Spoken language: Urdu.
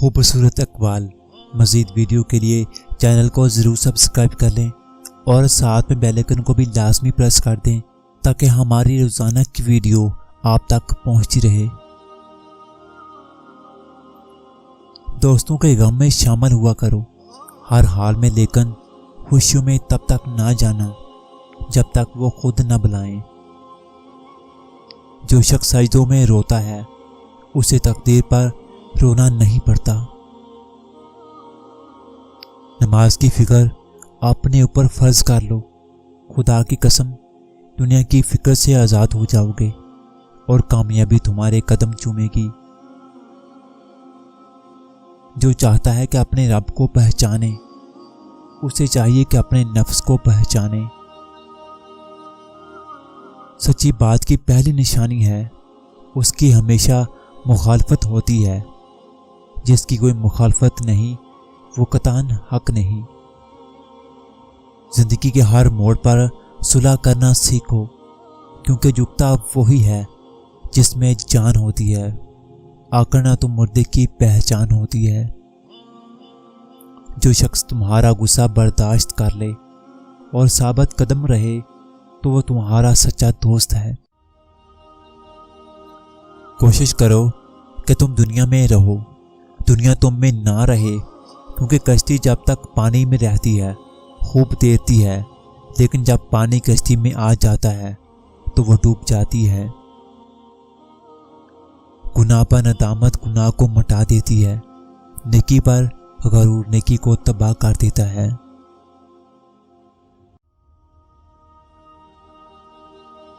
خوبصورت اقوال مزید ویڈیو کے لیے چینل کو ضرور سبسکرائب کر لیں اور ساتھ میں بیل آئکن کو بھی لازمی پریس کر دیں تاکہ ہماری روزانہ کی ویڈیو آپ تک پہنچتی رہے۔ دوستوں کے غم میں شامل ہوا کرو ہر حال میں، لیکن خوشیوں میں تب تک نہ جانا جب تک وہ خود نہ بلائیں۔ جو شخص سجدوں میں روتا ہے اسے تقدیر پر رونا نہیں پڑتا۔ نماز کی فکر اپنے اوپر فرض کر لو، خدا کی قسم دنیا کی فکر سے آزاد ہو جاؤ گے اور کامیابی تمہارے قدم چومے گی۔ جو چاہتا ہے کہ اپنے رب کو پہچانے، اسے چاہیے کہ اپنے نفس کو پہچانے۔ سچی بات کی پہلی نشانی ہے اس کی ہمیشہ مخالفت ہوتی ہے، جس کی کوئی مخالفت نہیں وہ قطعاً حق نہیں۔ زندگی کے ہر موڑ پر صلح کرنا سیکھو، کیونکہ جھکتا وہی ہے جس میں جان ہوتی ہے، آکڑنا تو مردے کی پہچان ہوتی ہے۔ جو شخص تمہارا غصہ برداشت کر لے اور ثابت قدم رہے تو وہ تمہارا سچا دوست ہے۔ کوشش کرو کہ تم دنیا میں رہو، دنیا تم میں نہ رہے، کیونکہ کشتی جب تک پانی میں رہتی ہے خوب تیرتی ہے، لیکن جب پانی کشتی میں آ جاتا ہے تو وہ ڈوب جاتی ہے۔ گناہ پر ندامت گناہ کو مٹا دیتی ہے، نیکی پر غرور نیکی کو تباہ کر دیتا ہے۔